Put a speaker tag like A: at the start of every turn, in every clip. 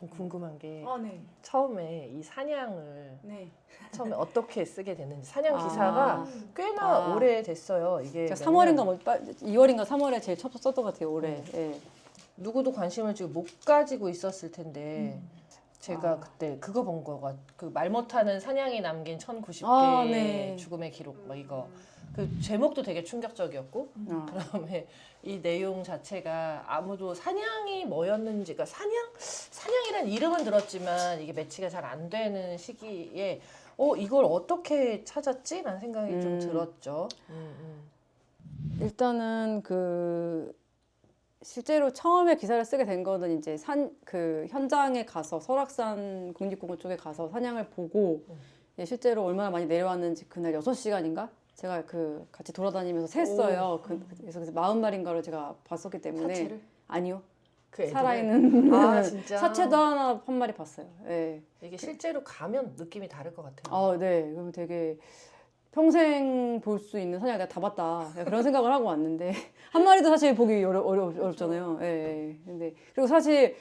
A: 좀 궁금한 게
B: 네.
A: 처음에 이 사냥을
B: 네.
A: 처음에 어떻게 쓰게 됐는지 사냥 기사가 꽤나 오래 됐어요. 이게
C: 제가 3월인가 뭐 2월인가 3월에 제일 첫 썼던 것 같아요. 올해. 예.
A: 누구도 관심을 지금 못 가지고 있었을 텐데 제가 그때 그거 본 거가 그 말 못하는 사냥이 남긴 1090개의
C: 네.
A: 죽음의 기록 뭐 이거 그 제목도 되게 충격적이었고 그다음에 이 내용 자체가 아무도 사냥이 뭐였는지 그러니까 사냥이란 이름은 들었지만 이게 매치가 잘 안 되는 시기에 이걸 어떻게 찾았지? 라는 생각이 좀 들었죠.
C: 일단은 실제로 처음에 기사를 쓰게 된 거는 이제 그 현장에 가서 설악산 국립공원 쪽에 가서 사냥을 보고 실제로 얼마나 많이 내려왔는지 그날 6시간인가? 제가 같이 돌아다니면서 셌어요. 그래서 40마리인가를 제가 봤었기 때문에.
A: 사체를?
C: 아니요.
A: 그
C: 살아있는
A: 진짜?
C: 사체도 한 마리 봤어요. 네.
A: 이게 실제로 가면 느낌이 다를 것 같아요.
C: 네. 그럼 되게 평생 볼 수 있는 사냥을 내가 다 봤다. 그런 생각을 하고 왔는데 한 마리도 사실 보기 어렵잖아요. 예. 근데 그리고 사실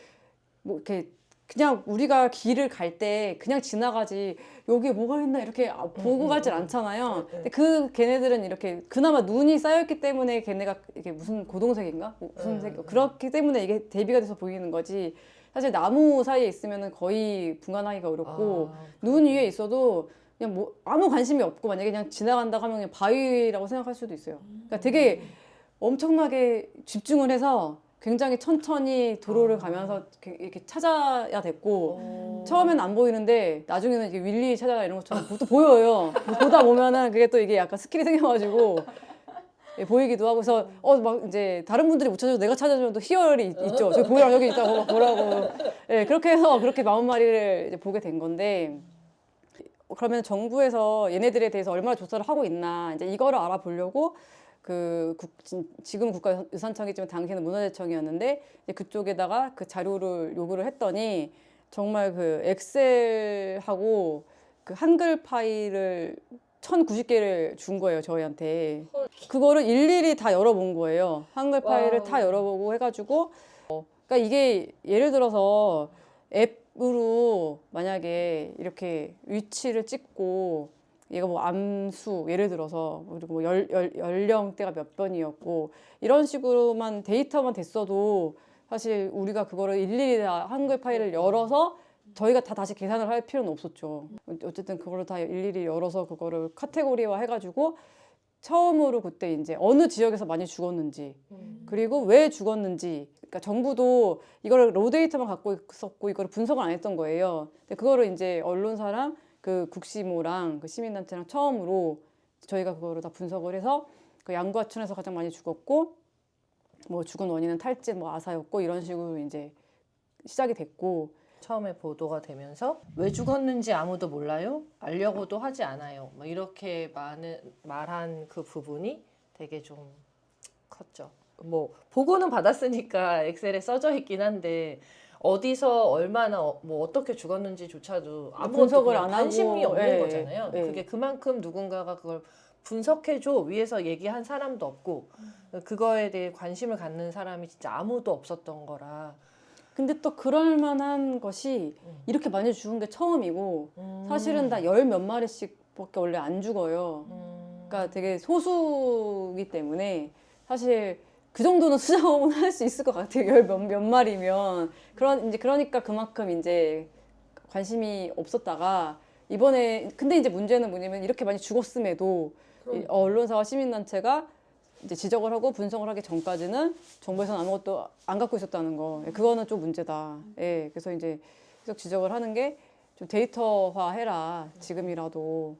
C: 뭐 이렇게 그냥 우리가 길을 갈 때 그냥 지나가지 여기에 뭐가 있나 이렇게 보고 가질 않잖아요. 근데 걔네들은 이렇게 그나마 눈이 쌓였기 때문에 걔네가 이게 무슨 고동색인가? 무슨 색 그렇기 때문에 이게 대비가 돼서 보이는 거지. 사실 나무 사이에 있으면은 거의 분간하기가 어렵고 눈 위에 있어도 그냥 뭐 아무 관심이 없고 만약에 그냥 지나간다고 하면 그냥 바위라고 생각할 수도 있어요. 그러니까 되게 엄청나게 집중을 해서 굉장히 천천히 도로를 가면서 이렇게 찾아야 됐고 처음에는 안 보이는데 나중에는 이게 윌리 찾아가 이런 것처럼 또 보여요. 보다 보면은 그게 또 이게 약간 스킬이 생겨가지고 보이기도 하고 그래서 막 이제 다른 분들이 못 찾아도 내가 찾아주면 또 희열이 있죠. 저기 보이라고 여기 있다고 보라고. 그렇게 해서 그렇게 40마리를 이제 보게 된 건데 그러면 정부에서 얘네들에 대해서 얼마나 조사를 하고 있나 이제 이거를 알아보려고 지금 국가유산청이지만 당시에는 문화재청이었는데 이제 그쪽에다가 그 자료를 요구를 했더니 정말 엑셀하고 한글 파일을 1090개를 준 거예요 저희한테. 그거를 일일이 다 열어본 거예요. 한글 파일을 다 열어보고 해가지고 그러니까 이게 예를 들어서 앱으로 만약에 이렇게 위치를 찍고 얘가 뭐 암수 예를 들어서 그리고 뭐 연령대가 몇 번이었고 이런 식으로만 데이터만 됐어도 사실 우리가 그거를 일일이 다 한글 파일을 열어서 저희가 다 다시 계산을 할 필요는 없었죠. 어쨌든 그거를 다 일일이 열어서 그거를 카테고리화 해가지고 처음으로 그때 이제 어느 지역에서 많이 죽었는지 그리고 왜 죽었는지 그러니까 정부도 이거를 로 데이터만 갖고 있었고 이거를 분석을 안 했던 거예요. 근데 그거를 이제 언론사랑 국시모랑 시민단체랑 처음으로 저희가 그거를 다 분석을 해서 양구하천에서 가장 많이 죽었고 뭐 죽은 원인은 탈진, 뭐 아사였고 이런 식으로 이제 시작이 됐고
A: 처음에 보도가 되면서 왜 죽었는지 아무도 몰라요? 알려고도 하지 않아요. 뭐 이렇게 말한 그 부분이 되게 좀 컸죠. 뭐 보고는 받았으니까 엑셀에 써져 있긴 한데 어디서 얼마나 뭐 어떻게 죽었는지조차도 아무것도
C: 분석을 안 하고
A: 관심이 없는 거잖아요.
C: 예.
A: 그게 그만큼 누군가가 그걸 분석해줘 위에서 얘기한 사람도 없고 그거에 대해 관심을 갖는 사람이 진짜 아무도 없었던 거라.
C: 근데 또 그럴 만한 것이 이렇게 많이 죽은 게 처음이고 사실은 다 열 몇 마리씩밖에 원래 안 죽어요. 그러니까 되게 소수이기 때문에 사실 그 정도는 수작업은 할 수 있을 것 같아요. 열 몇 마리면 그러니까 그만큼 이제 관심이 없었다가 이번에 근데 이제 문제는 뭐냐면 이렇게 많이 죽었음에도 언론사와 시민단체가 이제 지적을 하고 분석을 하기 전까지는 정부에서는 아무것도 안 갖고 있었다는 거. 그거는 좀 문제다. 그래서 이제 계속 지적을 하는 게 좀 데이터화 해라. 지금이라도.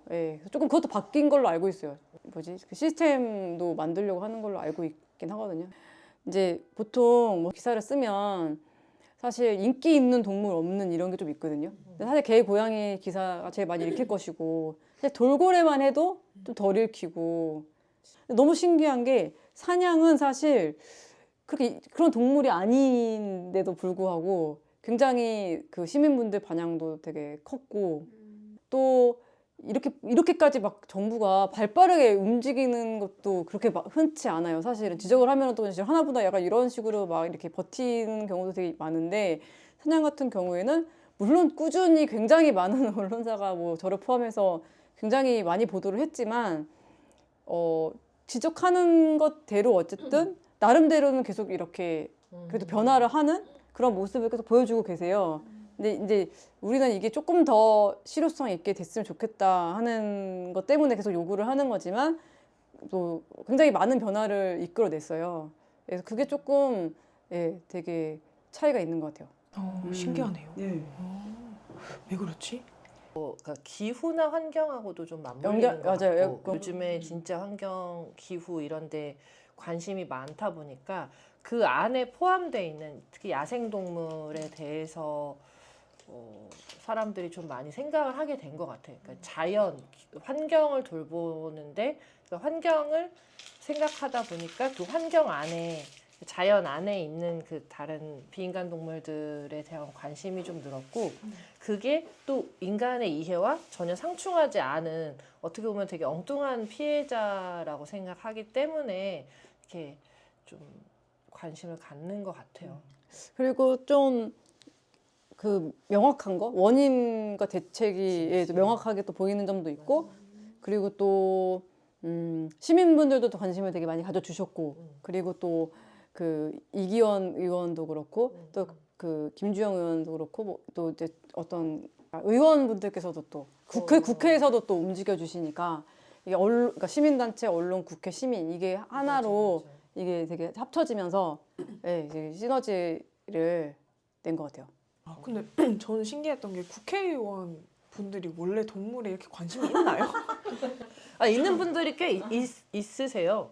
C: 조금 그것도 바뀐 걸로 알고 있어요. 그 시스템도 만들려고 하는 걸로 알고 있긴 하거든요. 이제 보통 뭐 기사를 쓰면 사실 인기 있는 동물 없는 이런 게 좀 있거든요. 사실 개, 고양이 기사가 제일 많이 읽힐 것이고 돌고래만 해도 좀 덜 읽히고 너무 신기한 게 사냥은 사실 그렇게 그런 동물이 아닌데도 불구하고 굉장히 시민분들 반향도 되게 컸고 또 이렇게까지 막 정부가 발빠르게 움직이는 것도 그렇게 막 흔치 않아요. 사실은 지적을 하면 또 하나보다 약간 이런 식으로 막 이렇게 버티는 경우도 되게 많은데 사냥 같은 경우에는 물론 꾸준히 굉장히 많은 언론사가 뭐 저를 포함해서 굉장히 많이 보도를 했지만 지적하는 것대로 어쨌든 나름대로는 계속 이렇게 그래도 변화를 하는 그런 모습을 계속 보여주고 계세요. 근데 이제 우리는 이게 조금 더 실효성 있게 됐으면 좋겠다 하는 것 때문에 계속 요구를 하는 거지만 또 굉장히 많은 변화를 이끌어냈어요. 그래서 그게 조금 되게 차이가 있는 것 같아요.
B: 신기하네요.
C: 네.
B: 왜 그렇지?
A: 그러니까 기후나 환경하고도 좀 맞물리는
C: 연결-
A: 것
C: 맞아요.
A: 같고
C: 약간-
A: 요즘에 진짜 환경, 기후 이런데 관심이 많다 보니까 그 안에 포함되어 있는 특히 야생동물에 대해서 사람들이 좀 많이 생각을 하게 된 것 같아요. 그러니까 자연, 환경을 돌보는데 그 환경을 생각하다 보니까 그 환경 안에 자연 안에 있는 그 다른 비인간 동물들에 대한 관심이 좀 늘었고 그게 또 인간의 이해와 전혀 상충하지 않은 어떻게 보면 되게 엉뚱한 피해자라고 생각하기 때문에 이렇게 좀 관심을 갖는 것 같아요.
C: 그리고 좀 그 명확한 거 원인과 대책이 또 명확하게 또 보이는 점도 있고 그리고 또 시민분들도 또 관심을 되게 많이 가져주셨고 그리고 또 그 이기원 의원도 그렇고 또 그 김주영 의원도 그렇고 또 이제 어떤 의원분들께서도 또 국회에서도 또 움직여 주시니까 이게 그러니까 시민단체, 언론, 국회, 시민 이게 하나로 이게 되게 합쳐지면서 이제 시너지를 낸 것 같아요.
B: 근데 저는 신기했던 게 국회의원 분들이 원래 동물에 이렇게 관심이 있나요?
A: 있는 분들이 꽤 있으세요.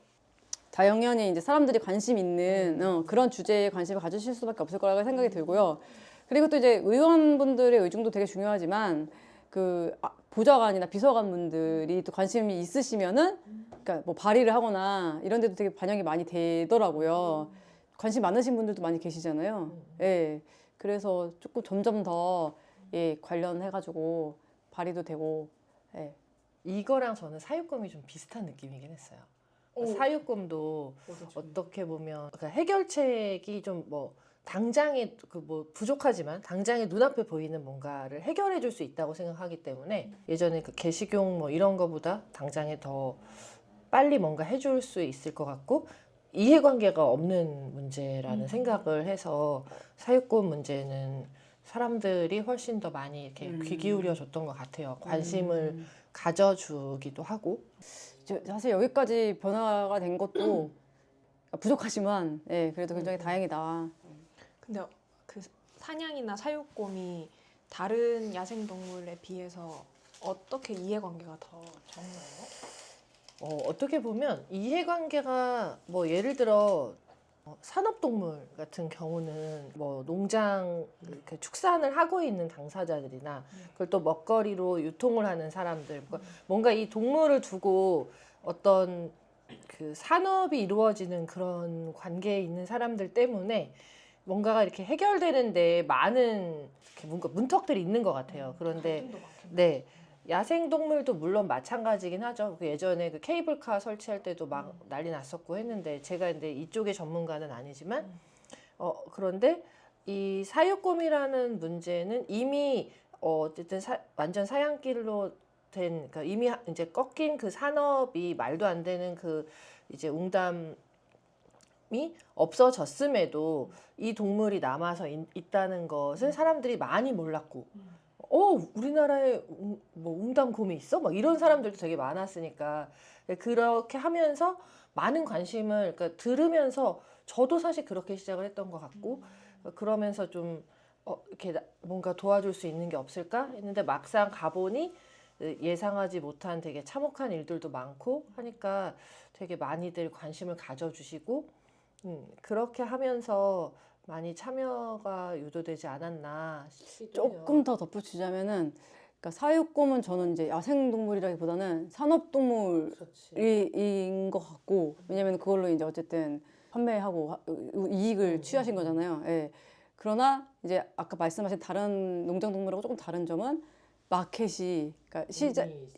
C: 당연히 이제 사람들이 관심 있는 그런 주제에 관심을 가지실 수밖에 없을 거라고 생각이 들고요. 그리고 또 이제 의원분들의 의중도 되게 중요하지만 그 보좌관이나 비서관분들이 또 관심이 있으시면은 그러니까 뭐 발의를 하거나 이런 데도 되게 반영이 많이 되더라고요. 관심 많으신 분들도 많이 계시잖아요. 예. 그래서 조금 점점 더 관련해가지고 발의도 되고. 예.
A: 이거랑 저는 사육검이 좀 비슷한 느낌이긴 했어요. 사육검도 어떻게 보면 그러니까 해결책이 좀 뭐 당장에 그 뭐 부족하지만 당장에 눈앞에 보이는 뭔가를 해결해 줄 수 있다고 생각하기 때문에 예전에 그 개식용 뭐 이런 거보다 당장에 더 빨리 뭔가 해줄 수 있을 것 같고 이해관계가 없는 문제라는 생각을 해서 사육권 문제는 사람들이 훨씬 더 많이 이렇게 귀 기울여 줬던 것 같아요. 관심을 가져주기도 하고.
C: 사실 여기까지 변화가 된 것도 부족하지만 그래도 굉장히 다행이다.
B: 근데 그 사냥이나 사육곰이 다른 야생동물에 비해서 어떻게 이해관계가 더 적나요?
A: 어떻게 보면 이해관계가 뭐 예를 들어 산업동물 같은 경우는 뭐 농장 이렇게 축산을 하고 있는 당사자들이나 그걸 또 먹거리로 유통을 하는 사람들 뭔가 이 동물을 두고 어떤 그 산업이 이루어지는 그런 관계에 있는 사람들 때문에 뭔가가 이렇게 해결되는데 많은 이렇게 뭔가 문턱들이 있는 것 같아요. 그런데 네. 야생동물도 물론 마찬가지긴 하죠. 그 예전에 그 케이블카 설치할 때도 막 난리 났었고 했는데 제가 근데 이쪽의 전문가는 아니지만 그런데 이 사육곰이라는 문제는 이미 어쨌든 완전 사양길로 된 그러니까 이미 이제 꺾인 그 산업이 말도 안 되는 그 이제 웅담이 없어졌음에도 이 동물이 남아서 있다는 것을 사람들이 많이 몰랐고 우리나라에 뭐 웅담곰이 있어? 막 이런 사람들도 되게 많았으니까 그렇게 하면서 많은 관심을 그러니까 들으면서 저도 사실 그렇게 시작을 했던 것 같고 그러면서 좀 이렇게 뭔가 도와줄 수 있는 게 없을까 했는데 막상 가보니 예상하지 못한 되게 참혹한 일들도 많고 하니까 되게 많이들 관심을 가져주시고 그렇게 하면서 많이 참여가 유도되지 않았나 싶기도 해요.
C: 조금 더 덧붙이자면은 그러니까 사육곰은 저는 이제 야생동물이라기보다는 산업동물인 것 같고 왜냐면 그걸로 이제 어쨌든 판매하고 이익을 취하신 거잖아요. 예. 그러나 이제 아까 말씀하신 다른 농장동물하고 조금 다른 점은 마켓이 그러니까 시장
A: 이미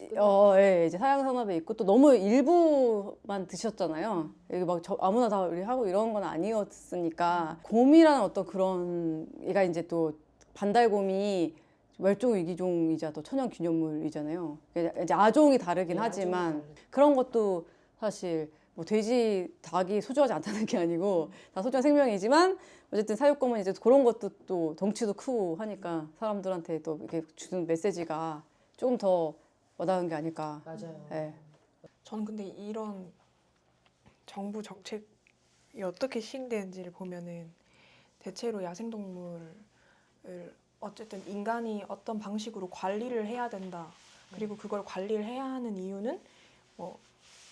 C: 예, 이제 사양 산업에 있고 또 너무 일부만 드셨잖아요. 이게 막 아무나 다 우리 하고 이런 건 아니었으니까 곰이라는 어떤 그런 얘가 이제 또 반달곰이 멸종 위기종이자 또 천연 기념물이잖아요. 이제 아종이 다르긴
A: 네,
C: 하지만
A: 아종이 다르죠.
C: 그런 것도 사실 뭐 돼지, 닭이 소중하지 않다는 게 아니고 다 소중한 생명이지만 어쨌든 사육공은 이제 그런 것도 또 덩치도 크고 하니까 사람들한테 또 이렇게 주는 메시지가 조금 더 와닿은 게 아닐까.
A: 맞아요.
C: 예.
B: 저는 근데 이런 정부 정책이 어떻게 시행되는지를 보면은 대체로 야생동물을 어쨌든 인간이 어떤 방식으로 관리를 해야 된다. 그리고 그걸 관리를 해야 하는 이유는 뭐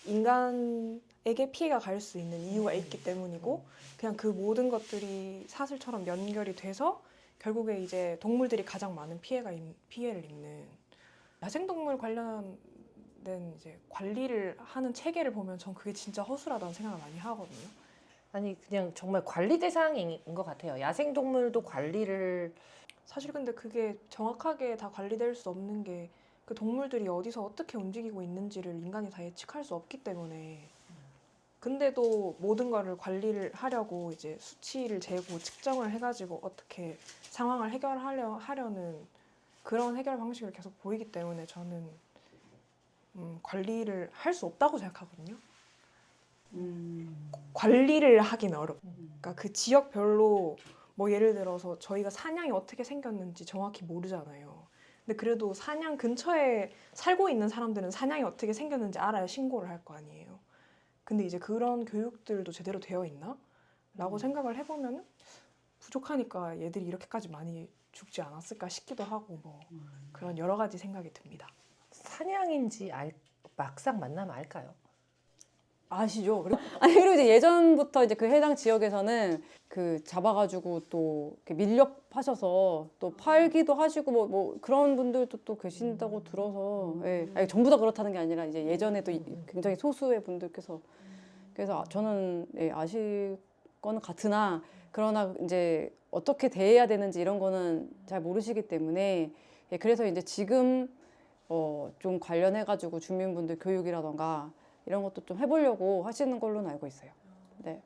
B: 인간에게 피해가 갈 수 있는 이유가 있기 때문이고 그냥 그 모든 것들이 사슬처럼 연결이 돼서 결국에 이제 동물들이 가장 많은 피해를 입는 야생동물 관련된 이제 관리를 하는 체계를 보면 전 그게 진짜 허술하다는 생각을 많이 하거든요.
A: 아니 그냥 정말 관리 대상인 것 같아요. 야생동물도 관리를
B: 사실 근데 그게 정확하게 다 관리될 수 없는 게 그 동물들이 어디서 어떻게 움직이고 있는지를 인간이 다 예측할 수 없기 때문에 근데도 모든 거를 관리를 하려고 이제 수치를 재고 측정을 해가지고 어떻게 상황을 하려는 그런 해결 방식을 계속 보이기 때문에 저는 관리를 할 수 없다고 생각하거든요. 관리를 하긴 어렵고 그러니까 그 지역별로 뭐 예를 들어서 저희가 사냥이 어떻게 생겼는지 정확히 모르잖아요. 근데 그래도 사냥 근처에 살고 있는 사람들은 사냥이 어떻게 생겼는지 알아야 신고를 할 거 아니에요. 근데 이제 그런 교육들도 제대로 되어 있나? 라고 생각을 해보면 부족하니까 얘들이 이렇게까지 많이 죽지 않았을까 싶기도 하고 뭐 그런 여러 가지 생각이 듭니다.
A: 사냥인지 막상 만나면 알까요?
C: 아시죠? 아니 그리고 이제 예전부터 이제 그 해당 지역에서는 그 잡아가지고 또 이렇게 밀렵하셔서 또 팔기도 하시고 뭐 그런 분들도 또 계신다고 들어서 예. 아니, 전부 다 그렇다는 게 아니라 이제 예전에도 굉장히 소수의 분들께서 그래서 저는 예, 아실 거는 같으나 그러나 이제 어떻게 대해야 되는지 이런 거는 잘 모르시기 때문에 예, 그래서 이제 지금 좀 관련해가지고 주민분들 교육이라던가 이런 것도 좀 해보려고 하시는 걸로는 알고 있어요. 네.